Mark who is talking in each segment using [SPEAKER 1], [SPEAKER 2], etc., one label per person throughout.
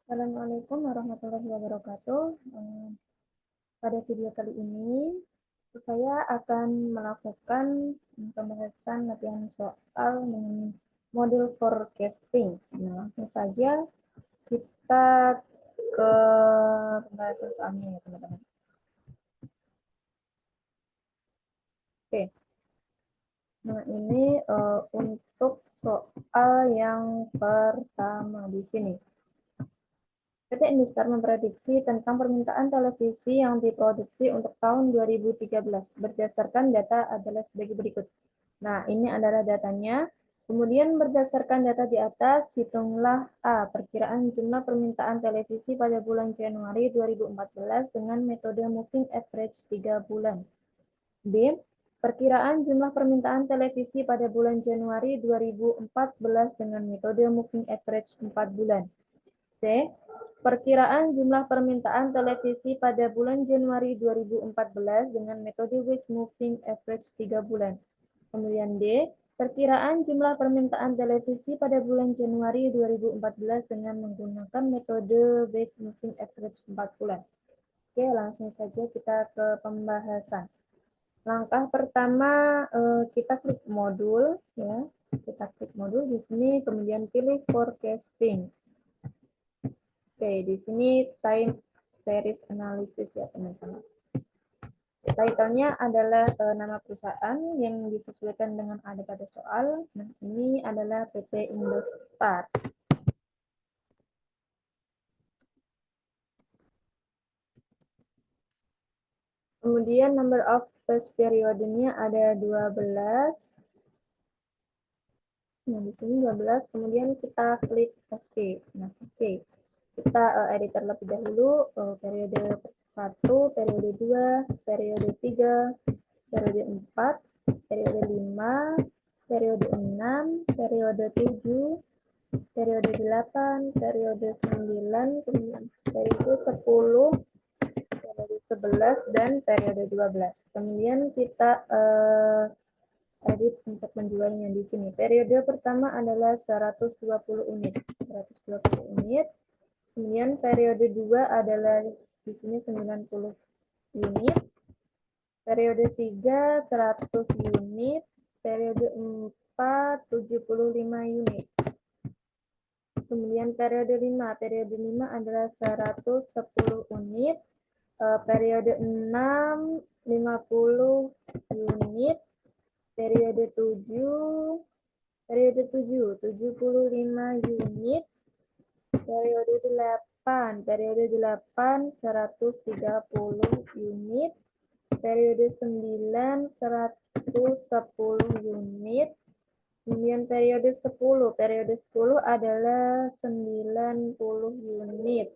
[SPEAKER 1] Assalamualaikum warahmatullahi wabarakatuh. Pada video kali ini, saya akan melakukan pembahasan latihan soal dengan model forecasting. Nah, langsung saja kita ke pembahasan soalnya ya, teman-teman. Oke. Nah, ini untuk soal yang pertama di sini. PT Indostar memprediksi tentang permintaan televisi yang diproduksi untuk tahun 2013. Berdasarkan data adalah sebagai berikut. Nah, ini adalah datanya. Kemudian berdasarkan data di atas, hitunglah A. Perkiraan jumlah permintaan televisi pada bulan Januari 2014 dengan metode moving average 3 bulan. B. Perkiraan jumlah permintaan televisi pada bulan Januari 2014 dengan metode moving average 4 bulan. C. Perkiraan jumlah permintaan televisi pada bulan Januari 2014 dengan metode Wedge Moving Average 3 bulan. Kemudian D. Perkiraan jumlah permintaan televisi pada bulan Januari 2014 dengan menggunakan metode Wedge Moving Average 4 bulan. Oke, langsung saja kita ke pembahasan. Langkah pertama, kita klik modul, ya. Kita klik modul di sini, kemudian pilih forecasting. Oke, di sini time series analysis ya teman-teman. Title-nya adalah nama perusahaan yang disesuaikan dengan ada pada soal. Nah, ini adalah PT Indostar. Kemudian number of test periodenya ada 12. Nah, di sini 12. Kemudian kita klik OK. Nah, oke. Kita edit terlebih dahulu periode 1, periode 2, periode 3, periode 4, periode 5, periode 6, periode 7, periode 8, periode 9, kemudian periode 10, periode 11, dan periode 12. Kemudian kita edit untuk penjualnya di sini. Periode pertama adalah 120 unit. 120 unit. Kemudian periode 2 adalah di sini 90 unit. Periode 3 100 unit. Periode 4 75 unit. Kemudian periode 5. Periode 5 adalah 110 unit. Periode 6 50 unit. Periode 7 75 unit. Periode 8 130 unit. Periode 9 110 unit. Kemudian periode 10 adalah 90 unit.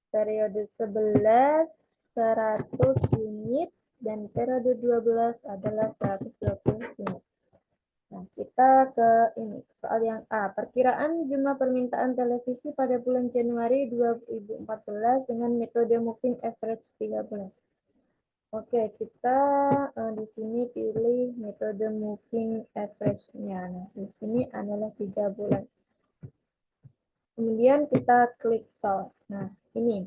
[SPEAKER 1] Periode 11 100 unit dan periode 12 adalah 120 unit. Nah, kita ke ini, soal yang A. Perkiraan jumlah permintaan televisi pada bulan Januari 2014 dengan metode moving average 3 bulan. Oke, kita di sini pilih metode moving average-nya. Nah, di sini adalah 3 bulan. Kemudian kita klik solve. Nah, ini.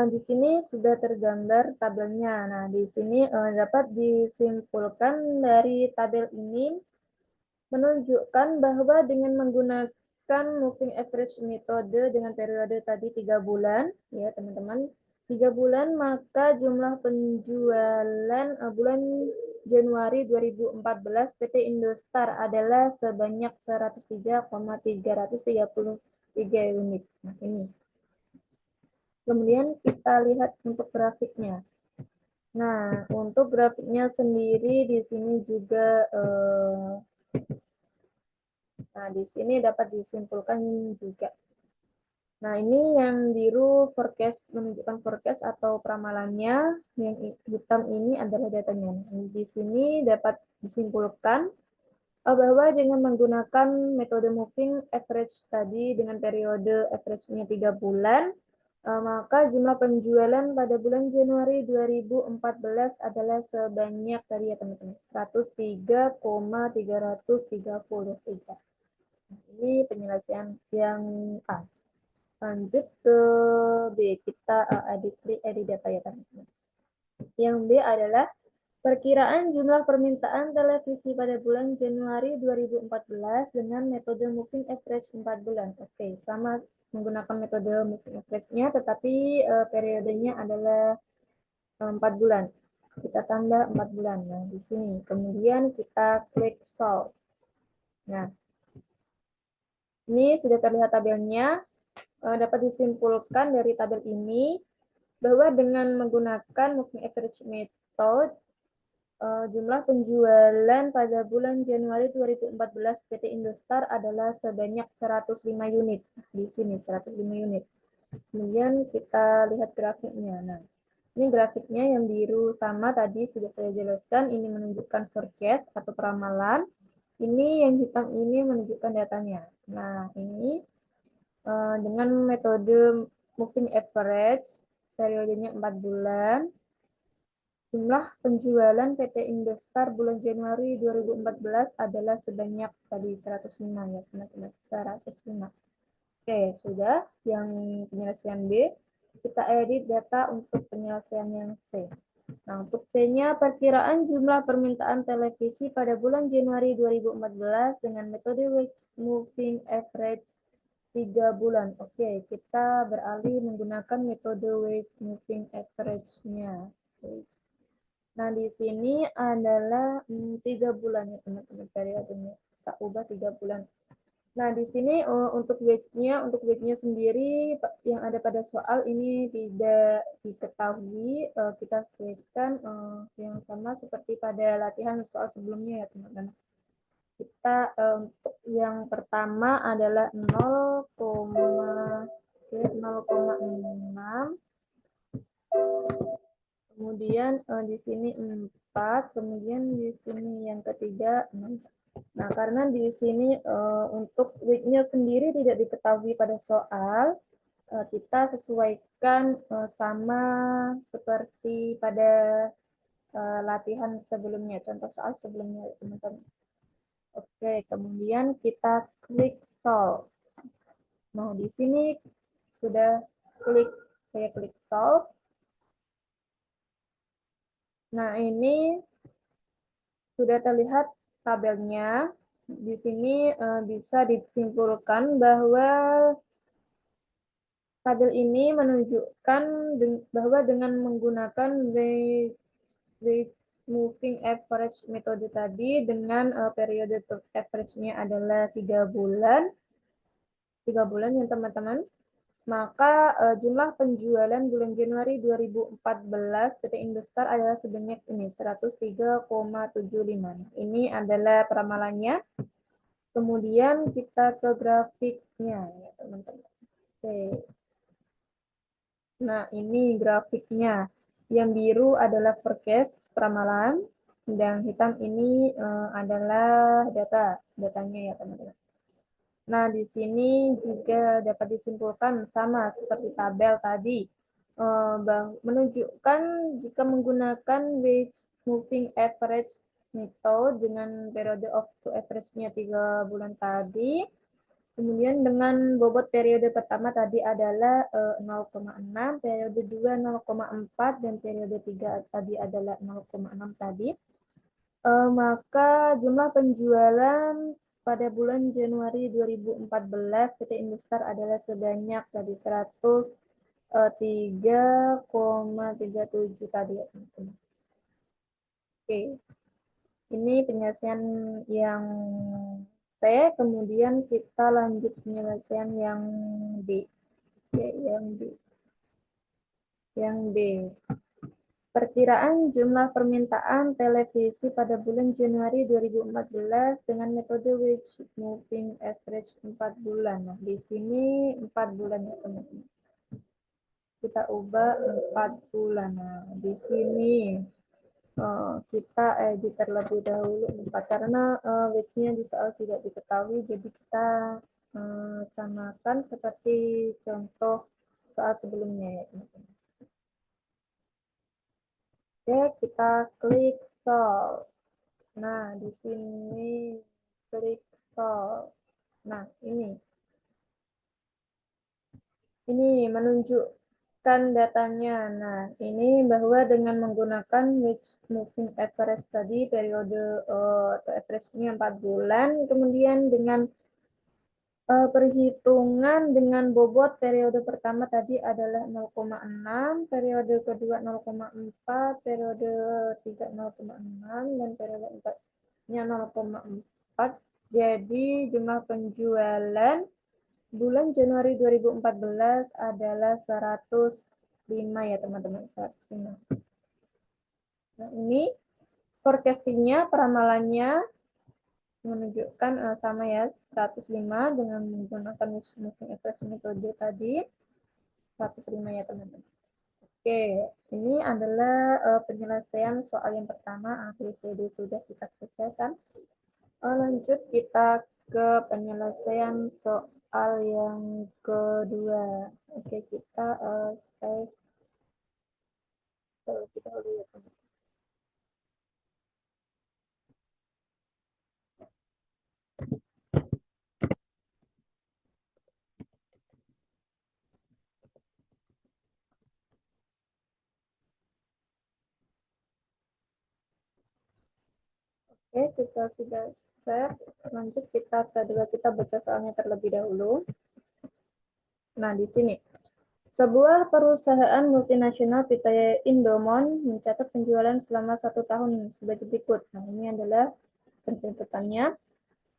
[SPEAKER 1] Di sini sudah tergambar tabelnya. Nah, di sini dapat disimpulkan dari tabel ini menunjukkan bahwa dengan menggunakan moving average metode dengan periode tadi 3 bulan, ya teman-teman, 3 bulan, maka jumlah penjualan bulan Januari 2014 PT Indostar adalah sebanyak 103,333 unit. Nah, ini. Kemudian kita lihat untuk grafiknya. Nah, untuk grafiknya sendiri di sini juga nah, di sini dapat disimpulkan juga. Nah, ini yang biru forecast, menunjukkan forecast atau peramalannya. Yang hitam ini adalah datanya. Di sini dapat disimpulkan bahwa dengan menggunakan metode moving average tadi dengan periode average-nya 3 bulan, maka jumlah penjualan pada bulan Januari 2014 adalah sebanyak tadi ya teman-teman, 103,333. Ini penjelasan yang A. Lanjut ke B, kita edit data ya teman-teman. Yang B adalah perkiraan jumlah permintaan televisi pada bulan Januari 2014 dengan metode moving average 4 bulan. Oke, sama menggunakan metode moving average-nya, tetapi periodenya adalah 4 bulan. Kita tambah 4 bulan. Nah, di sini. Kemudian kita klik solve. Nah, ini sudah terlihat tabelnya. Dapat disimpulkan dari tabel ini bahwa dengan menggunakan moving average method, jumlah penjualan pada bulan Januari 2014 PT Indostar adalah sebanyak 105 unit. Di sini 105 unit. Kemudian kita lihat grafiknya. Nah, ini grafiknya yang biru sama tadi sudah saya jelaskan. Ini menunjukkan forecast atau peramalan. Ini yang hitam ini menunjukkan datanya. Nah, ini dengan metode moving average, periodenya 4 bulan, jumlah penjualan PT Indostar bulan Januari 2014 adalah sebanyak tadi 105 ya teman-teman, 105. Oke, sudah. Yang penyelesaian B, kita edit data untuk penyelesaian yang C. Nah, untuk C-nya, perkiraan jumlah permintaan televisi pada bulan Januari 2014 dengan metode moving average 3 bulan. Oke, kita beralih menggunakan metode weight moving average-nya. Nah, di sini adalah 3 bulan ya teman-teman periodenya. Kita ubah 3 bulan. Nah, di sini untuk weight-nya sendiri yang ada pada soal ini tidak diketahui. Kita sesuaikan yang sama seperti pada latihan soal sebelumnya ya teman-teman. Kita untuk yang pertama adalah 0,6, kemudian di sini 4, kemudian di sini yang ketiga 6. Nah, karena di sini untuk weight-nya sendiri tidak diketahui pada soal, kita sesuaikan sama seperti pada latihan sebelumnya, contoh soal sebelumnya teman-teman. Oke, kemudian kita klik solve. Nah, di sini sudah saya klik solve. Nah, ini sudah terlihat tabelnya. Di sini bisa disimpulkan bahwa tabel ini menunjukkan bahwa dengan menggunakan weight moving average metode tadi dengan periode average-nya adalah 3 bulan. 3 bulan ya teman-teman. Maka jumlah penjualan bulan Januari 2014 PT Indostar adalah sebanyak ini 103,75. Ini adalah peramalannya. Kemudian kita ke grafiknya ya teman-teman. Oke. Nah, ini grafiknya. Yang biru adalah forecast peramalan dan hitam ini adalah datanya ya teman-teman. Nah, di sini juga dapat disimpulkan sama seperti tabel tadi, menunjukkan jika menggunakan weight moving average method dengan periode of average-nya 3 bulan tadi, kemudian dengan bobot periode pertama tadi adalah 0,6, periode 2 0,4, dan periode 3 tadi adalah 0,6 tadi, maka jumlah penjualan pada bulan Januari 2014 PT Indostar adalah sebanyak tadi 103,37 tadi ya teman-teman. Oke, ini penyelesaian yang C, kemudian kita lanjut penyelesaian yang D. Oke, yang D. Perkiraan jumlah permintaan televisi pada bulan Januari 2014 dengan metode weight moving average 4 bulan. Nah, di sini 4 bulan ya teman-teman. Kita ubah 4 bulan. Nah, di sini kita edit terlebih dahulu 4 karena weight-nya di soal tidak diketahui, jadi kita samakan seperti contoh soal sebelumnya ya teman-teman. Oke, kita klik solve. Nah, di sini klik solve. Nah, ini menunjukkan datanya. Nah, ini bahwa dengan menggunakan which moving average tadi, periode atau average-nya 4 bulan, kemudian dengan perhitungan dengan bobot periode pertama tadi adalah 0,6, periode kedua 0,4, periode 3 0,6, dan periode 4-nya 0,4. Jadi jumlah penjualan bulan Januari 2014 adalah 105 ya teman-teman, 105. Nah, ini forecasting-nya, peramalannya menunjukkan sama ya, 105 dengan menggunakan moving average metode tadi, 105 ya teman-teman. Oke, ini adalah penyelesaian soal yang pertama, ABCD sudah kita selesaikan. Lanjut kita ke penyelesaian soal yang kedua. Oke, kita save terlebih dahulu ya teman-teman. Oke, kita sudah save. Lanjut kita kedua, kita baca soalnya terlebih dahulu. Nah, di sini. Sebuah perusahaan multinasional PT Indomon mencatat penjualan selama 1 tahun sebagai berikut. Nah, ini adalah pencatatannya.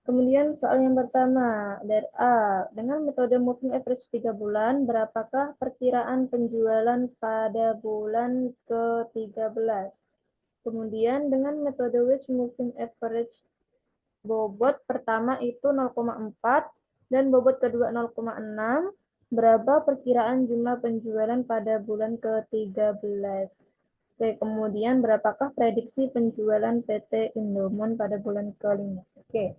[SPEAKER 1] Kemudian soal yang pertama, dari A, dengan metode moving average 3 bulan, berapakah perkiraan penjualan pada bulan ke-13? Kemudian dengan metode which moving average, bobot pertama itu 0,4 dan bobot kedua 0,6. Berapa perkiraan jumlah penjualan pada bulan ke-13? Oke, kemudian berapakah prediksi penjualan PT Indomon pada bulan ke-5? Oke,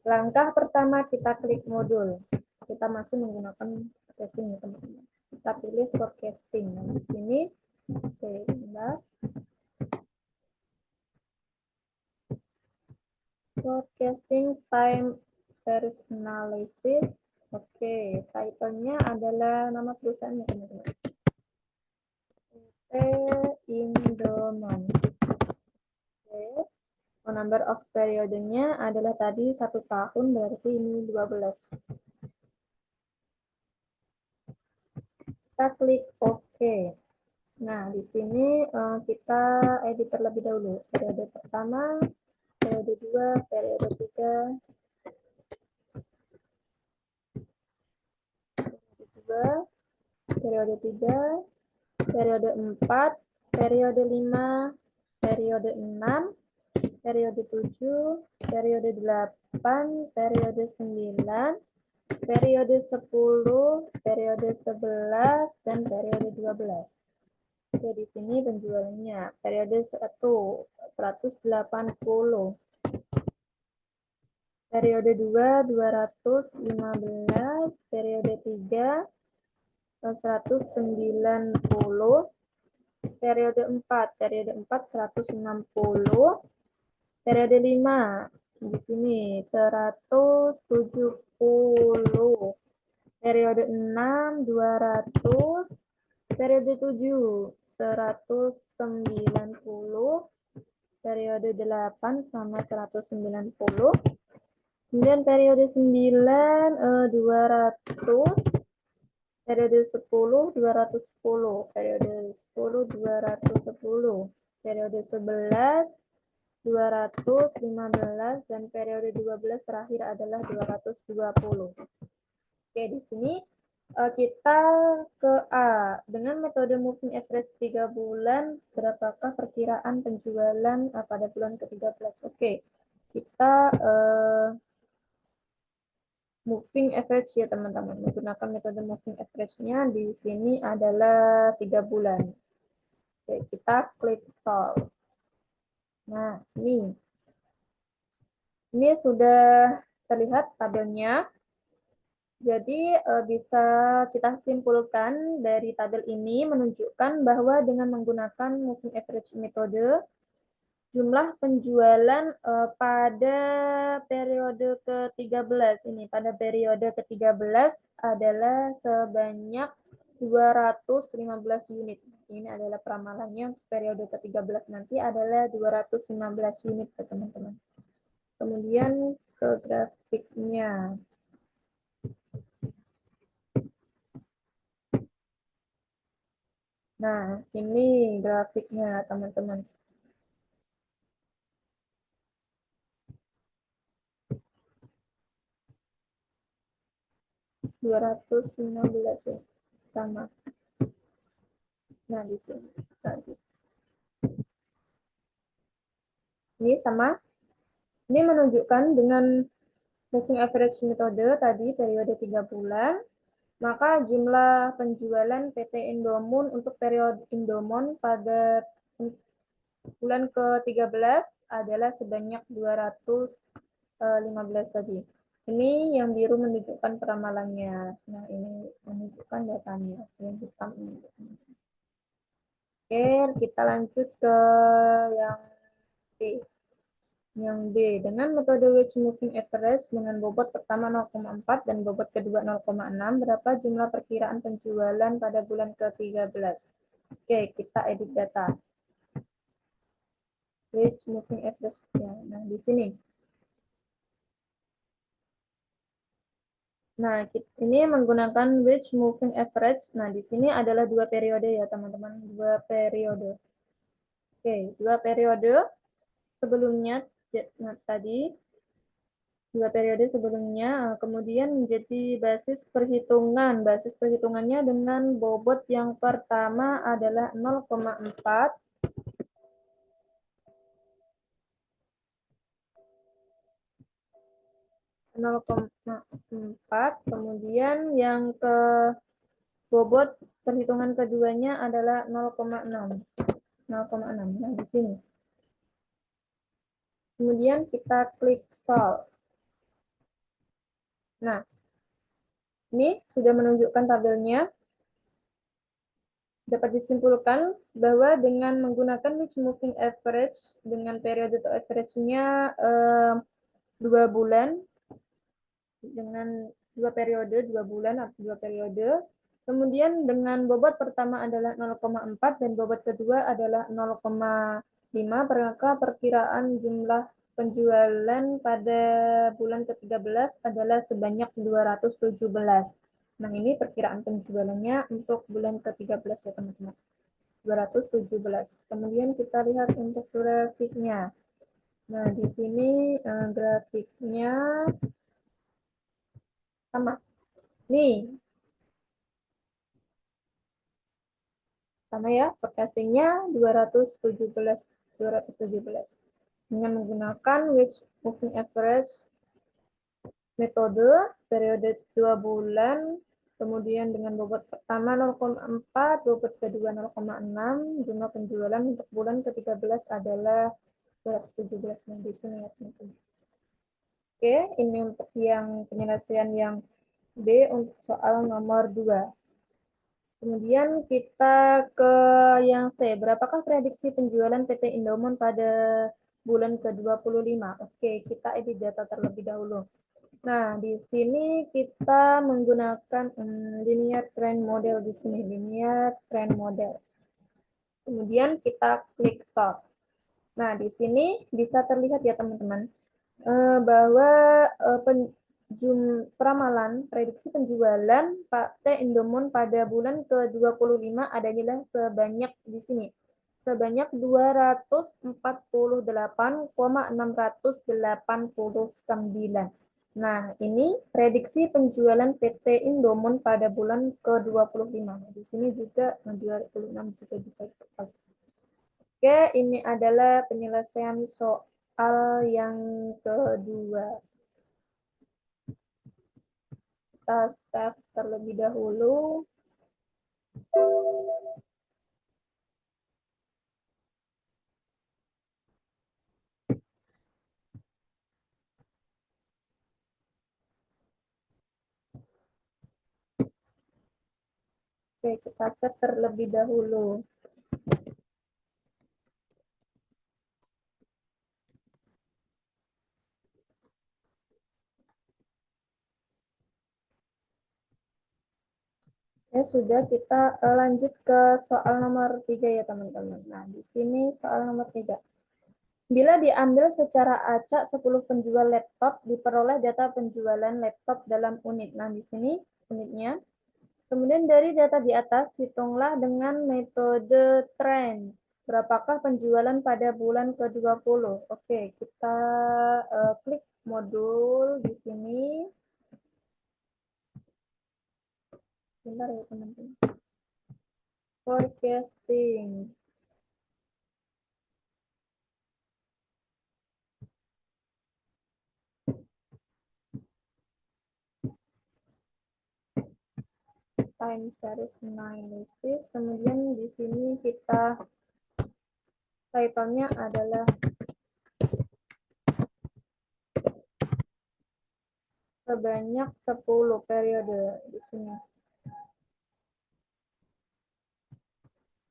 [SPEAKER 1] langkah pertama kita klik modul. Kita masih menggunakan forecasting ya teman-teman. Kita pilih forecasting. Nah, di sini, oke, bentar. Forecasting time series analysis. Oke, title-nya adalah nama perusahaannya teman-teman. PT Indomon. Oke. Number of periodenya adalah tadi 1 tahun, berarti ini 12. Kita klik OK. Nah, di sini kita edit terlebih dahulu. Periode pertama, periode 2, periode 3, periode 3, periode 4, periode 5, periode 6, periode 7, periode 8, periode 9, periode 10, periode 11, dan periode 12. Oke, di sini penjualannya. Periode 1, 180. Periode 2, 215. Periode 3, 190. Periode 4, 160. Periode 5, di sini 170. Periode 6, 200. Periode 7, 190. Periode 8 sama 190. Kemudian periode 9, 200. Periode 10, 210. Periode 10, 210. Periode 11, 215. Dan periode 12 terakhir adalah 220. Oke, di sini kita ke A. Dengan metode moving average 3 bulan, berapakah perkiraan penjualan pada bulan ke-13? Oke, kita moving average ya teman-teman. Menggunakan metode moving average-nya di sini adalah 3 bulan. Oke, kita klik solve. Nah, ini sudah terlihat tabelnya. Jadi bisa kita simpulkan dari tabel ini menunjukkan bahwa dengan menggunakan moving average metode, jumlah penjualan pada periode ke-13 ini. Pada periode ke-13 adalah sebanyak 215 unit. Ini adalah peramalannya periode ke-13 nanti adalah 215 unit, teman-teman. Kemudian ke grafiknya. Nah, ini grafiknya, teman-teman. Dua ratus lima belas ya, sama. Nah, di sini tadi. Ini sama. Ini menunjukkan dengan moving average metode tadi periode 3 bulan, maka jumlah penjualan PT Indomon untuk periode Indomon pada bulan ke-13 adalah sebanyak 215 tadi. Ini yang biru menunjukkan peramalannya. Nah, ini menunjukkan datanya. Yang hitam ini. Oke, kita lanjut ke yang B. Yang B, dengan metode wedge moving average dengan bobot pertama 0,4 dan bobot kedua 0,6, berapa jumlah perkiraan penjualan pada bulan ke-13? Oke, kita edit data. Wedge moving average. Ya, nah, di sini. Nah, ini menggunakan wedge moving average. Nah, di sini adalah dua periode ya, teman-teman. Dua periode. Oke, dua periode sebelumnya. Nah, tadi dua periode sebelumnya, kemudian menjadi basis perhitungan. Basis perhitungannya dengan bobot yang pertama adalah 0,4. 0,4, kemudian yang ke bobot perhitungan keduanya adalah 0,6. 0,6. Nah, di sini. Kemudian kita klik solve. Nah, ini sudah menunjukkan tabelnya. Dapat disimpulkan bahwa dengan menggunakan mix moving average dengan periode atau average-nya 2 bulan dengan dua bulan atau 2 periode. Kemudian dengan bobot pertama adalah 0,4 dan bobot kedua adalah 0,5, maka perkiraan jumlah penjualan pada bulan ke-13 adalah sebanyak 217. Nah, ini perkiraan penjualannya untuk bulan ke-13 ya, teman-teman. 217. Kemudian kita lihat untuk grafiknya. Nah, di sini grafiknya sama. Nih, sama ya, forecastingnya 217. Dengan menggunakan wedge moving average metode periode 2 bulan, kemudian dengan bobot pertama 0,4, bobot kedua 0,6, jumlah penjualan untuk bulan ke-13 adalah 217. Nah, di sini ya, teman-teman. Oke, ini untuk yang penyelesaian yang B untuk soal nomor 2. Kemudian kita ke yang C. Berapakah prediksi penjualan PT Indomon pada bulan ke-25? Oke, kita edit data terlebih dahulu. Nah, di sini kita menggunakan linear trend model di sini, linear trend model. Kemudian kita klik start. Nah, di sini bisa terlihat ya, teman-teman, bahwa peramalan prediksi penjualan T Indomon pada bulan ke-25 adalah sebanyak di sini sebanyak 248,689. Nah, ini prediksi penjualan PT Indomon pada bulan ke-25. Di sini juga 26 juga bisa kita. Oke, ini adalah penyelesaian soal yang kedua. Kita save terlebih dahulu. Oke, kita save terlebih dahulu. sudah, kita lanjut ke soal nomor 3 ya teman-teman. Nah, di sini soal nomor 3. Bila diambil secara acak 10 penjual laptop, diperoleh data penjualan laptop dalam unit. Nah, di sini unitnya. Kemudian dari data di atas, hitunglah dengan metode tren. Berapakah penjualan pada bulan ke-20? Oke, kita klik modul di sini. Bentar ya teman-teman. Forecasting. Time series analysis. Kemudian di sini kita title-nya adalah sebanyak 10 periode di sini.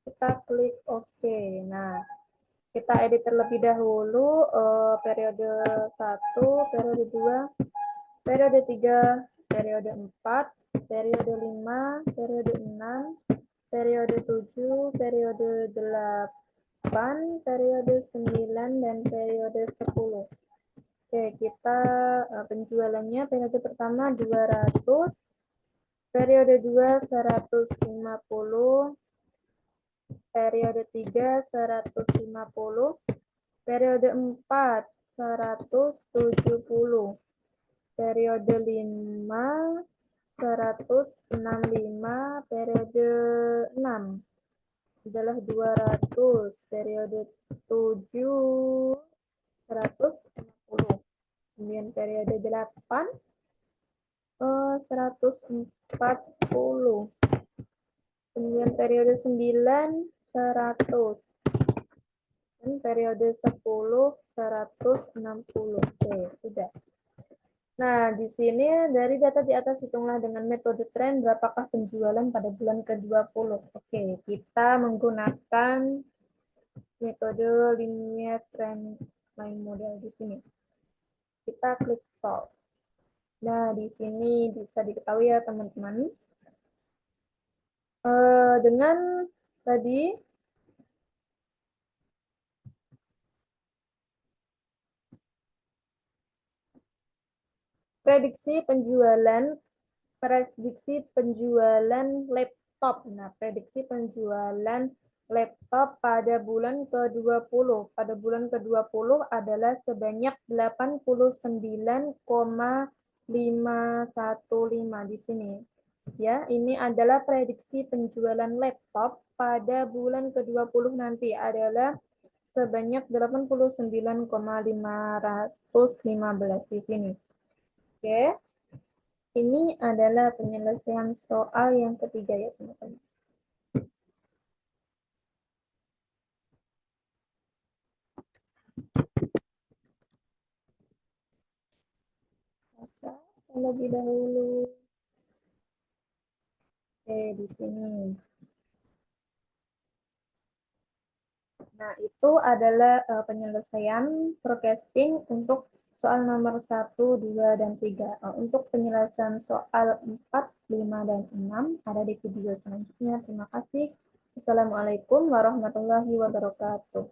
[SPEAKER 1] Kita klik OK. Nah, kita edit terlebih dahulu periode 1, periode 2, periode 3, periode 4, periode 5, periode 6, periode 7, periode 8, periode 9, dan periode 10. Oke, kita penjualannya periode pertama 200, periode 2 150, periode 3 150, periode 4 170, periode 5 165, periode 6 adalah 200, periode 7 160, kemudian periode 8 140, kemudian periode 9 100, dan periode 10 160. Oke, sudah. Nah, di sini dari data di atas hitunglah dengan metode tren berapakah penjualan pada bulan ke-20. Oke, kita menggunakan metode linear trend line model di sini. Kita klik solve. Nah, di sini bisa diketahui ya teman-teman. Dengan tadi prediksi penjualan laptop. Nah, prediksi penjualan laptop pada bulan ke-20. Pada bulan ke-20 adalah sebanyak 89,515 di sini. Ya, ini adalah prediksi penjualan laptop pada bulan ke-20 nanti adalah sebanyak 89,515 di sini. Oke. Ini adalah penyelesaian soal yang ketiga ya teman-teman. Terlebih dahulu. Oke, di sini. Nah, itu adalah penyelesaian forecasting untuk soal nomor 1, 2, dan 3. Untuk penyelesaian soal 4, 5, dan 6 ada di video selanjutnya. Terima kasih. Assalamualaikum warahmatullahi wabarakatuh.